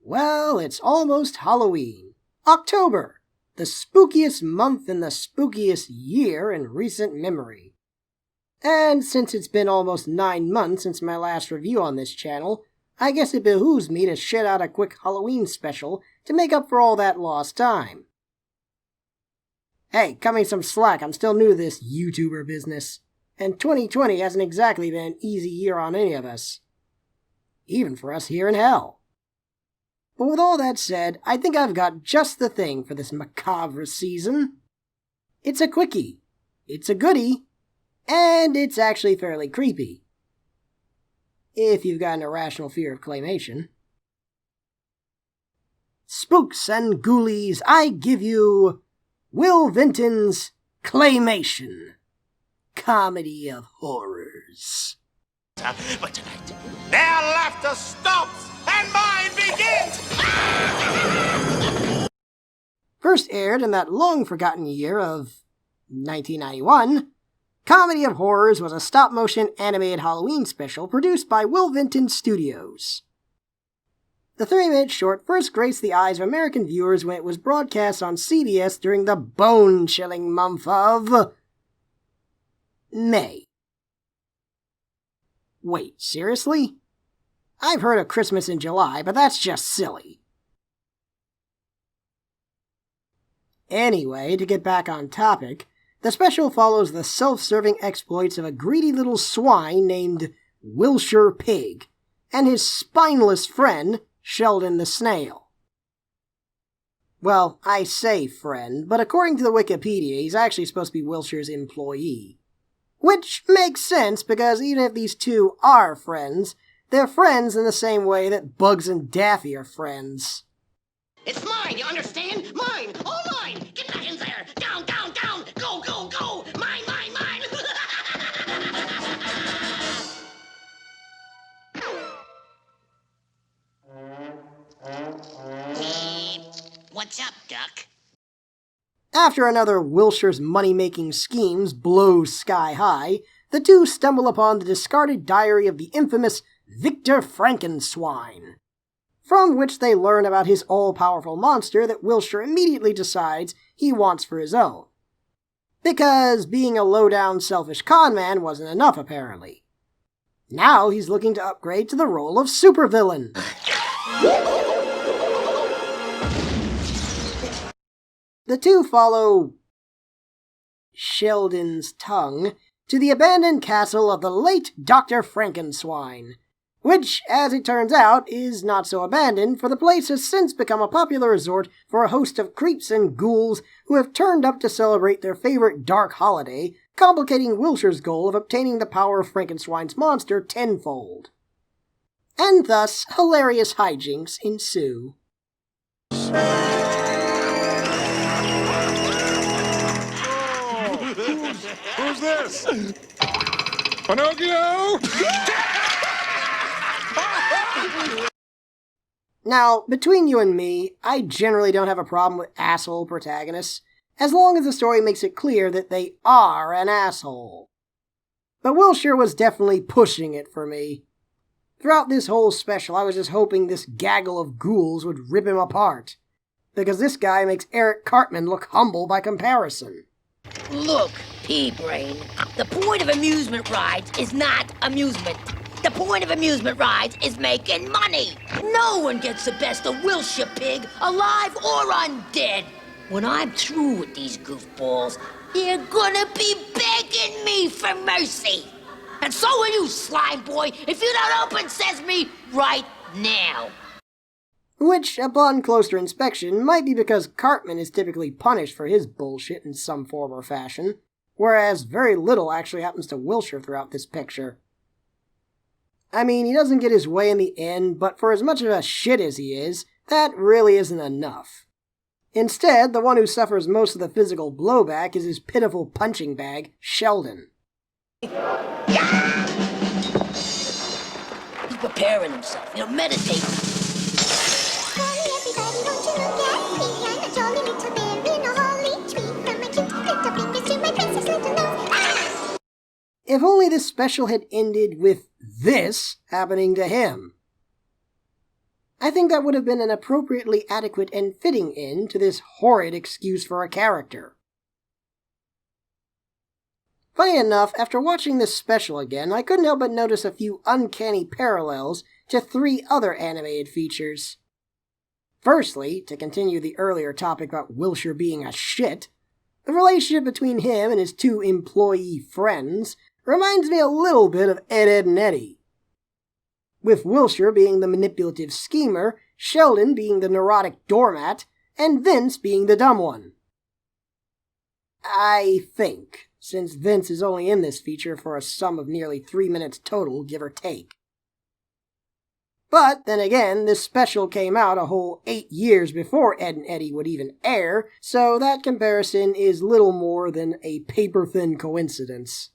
Well, it's almost Halloween. October, the spookiest month in the spookiest year in recent memory. And since it's been almost 9 months since my last review on this channel, I guess it behooves me to shit out a quick Halloween special to make up for all that lost time. Hey, cut me some slack, I'm still new to this YouTuber business. And 2020 hasn't exactly been an easy year on any of us. Even for us here in hell. But with all that said, I think I've got just the thing for this macabre season. It's a quickie, it's a goodie, and it's actually fairly creepy. If you've got an irrational fear of claymation. Spooks and ghoulies, I give you Will Vinton's Claymation, comedy of horrors. But tonight, their laughter stops and mine begins! First aired in that long-forgotten year of 1991, Comedy of Horrors was a stop-motion animated Halloween special produced by Will Vinton Studios. The 3-minute short first graced the eyes of American viewers when it was broadcast on CBS during the bone-chilling month of May. Wait, seriously? I've heard of Christmas in July, but that's just silly. Anyway, to get back on topic, the special follows the self-serving exploits of a greedy little swine named Wilshire Pig and his spineless friend, Sheldon the Snail. Well, I say friend, but according to the Wikipedia, he's actually supposed to be Wilshire's employee. Which makes sense, because even if these two are friends, they're friends in the same way that Bugs and Daffy are friends. It's mine, you understand? Mine! All mine! Get back in there! Down, down, down! Go, go, go! Mine, mine, mine! What's up, Duck? After another Wilshire's money-making schemes blows sky high, the two stumble upon the discarded diary of the infamous Victor Frankenswine, from which they learn about his all-powerful monster that Wilshire immediately decides he wants for his own. Because being a low-down, selfish con-man wasn't enough, apparently. Now he's looking to upgrade to the role of supervillain. The two follow Sheldon's tongue to the abandoned castle of the late Dr. Frankenswine, which, as it turns out, is not so abandoned, for the place has since become a popular resort for a host of creeps and ghouls who have turned up to celebrate their favorite dark holiday, complicating Wilshire's goal of obtaining the power of Frankenswine's monster tenfold. And thus, hilarious hijinks ensue. Who's this? Pinocchio? Now, between you and me, I generally don't have a problem with asshole protagonists, as long as the story makes it clear that they are an asshole. But Wilshire was definitely pushing it for me. Throughout this whole special, I was just hoping this gaggle of ghouls would rip him apart, because this guy makes Eric Cartman look humble by comparison. Look, pea-brain, the point of amusement rides is not amusement. The point of amusement rides is making money. No one gets the best of Wilshire Pig, alive or undead. When I'm through with these goofballs, they're gonna be begging me for mercy. And so will you, slime boy, if you don't open sesame right now. Which, upon closer inspection, might be because Cartman is typically punished for his bullshit in some form or fashion, whereas very little actually happens to Wilshire throughout this picture. I mean, he doesn't get his way in the end, but for as much of a shit as he is, that really isn't enough. Instead, the one who suffers most of the physical blowback is his pitiful punching bag, Sheldon. He's preparing himself, meditating. If only this special had ended with this happening to him. I think that would have been an appropriately adequate and fitting end to this horrid excuse for a character. Funny enough, after watching this special again, I couldn't help but notice a few uncanny parallels to 3 other animated features. Firstly, to continue the earlier topic about Wilshire being a shit, the relationship between him and his 2 employee friends reminds me a little bit of Ed, Edd and Eddy. With Wilshire being the manipulative schemer, Sheldon being the neurotic doormat, and Vince being the dumb one. I think, since Vince is only in this feature for a sum of nearly 3 minutes total, give or take. But then again, this special came out a whole 8 years before Ed and Eddy would even air, so that comparison is little more than a paper-thin coincidence.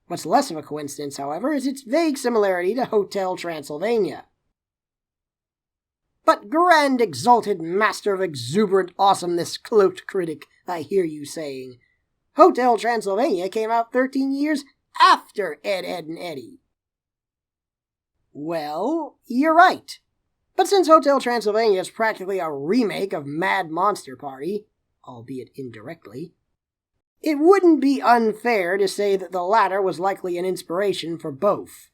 What's less of a coincidence, however, is its vague similarity to Hotel Transylvania. But grand exalted master of exuberant awesomeness, cloaked critic, I hear you saying, Hotel Transylvania came out 13 years after Ed, Edd and Eddy. Well, you're right. But since Hotel Transylvania is practically a remake of Mad Monster Party, albeit indirectly, it wouldn't be unfair to say that the latter was likely an inspiration for both.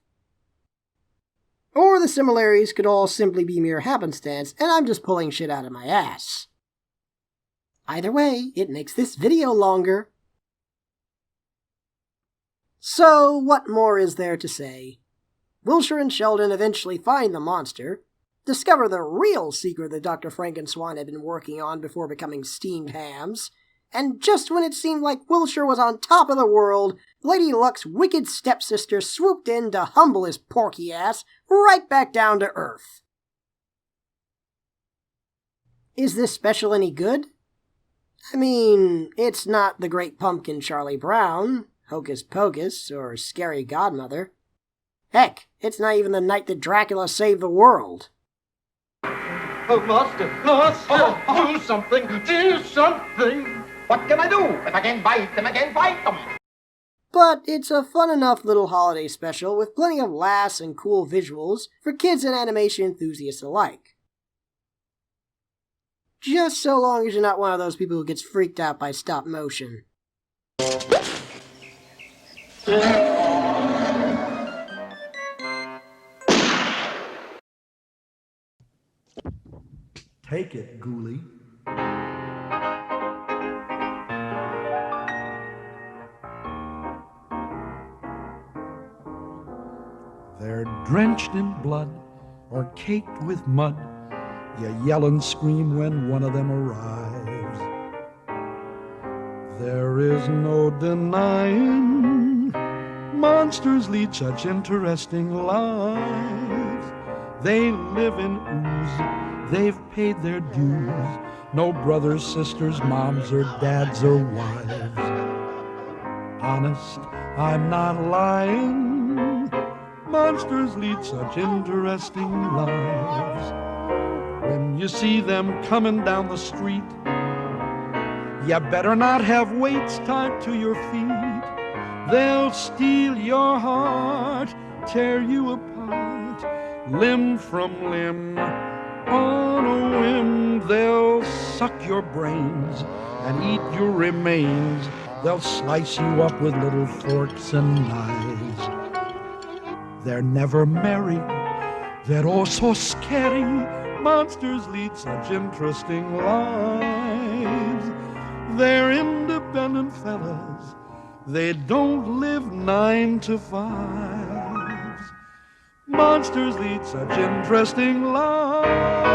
Or the similarities could all simply be mere happenstance, and I'm just pulling shit out of my ass. Either way, it makes this video longer. So, what more is there to say? Wilshire and Sheldon eventually find the monster, discover the real secret that Dr. Frankenstein had been working on before becoming steamed hams, and just when it seemed like Wilshire was on top of the world, Lady Luck's wicked stepsister swooped in to humble his porky ass right back down to earth. Is this special any good? I mean, it's not The Great Pumpkin Charlie Brown, Hocus Pocus, or Scary Godmother. Heck, it's not even The Night That Dracula Saved the World. Oh, Master, do something, do something. What can I do? If I can't bite them, I can't fight them. But it's a fun enough little holiday special with plenty of laughs and cool visuals for kids and animation enthusiasts alike. Just so long as you're not one of those people who gets freaked out by stop motion. Take it, Ghoulie. They're drenched in blood or caked with mud. You yell and scream when one of them arrives. There is no denying monsters lead such interesting lives. They live in ooze, they've paid their dues. No brothers, sisters, moms, or dads, or wives. Honest, I'm not lying. Monsters lead such interesting lives. When you see them coming down the street, you better not have weights tied to your feet. They'll steal your heart, tear you apart, limb from limb. On a whim, they'll suck your brains and eat your remains. They'll slice you up with little forks and knives. They're never merry, they're all so scary. Monsters lead such interesting lives. They're independent fellas, they don't live 9 to 5. Monsters lead such interesting lives.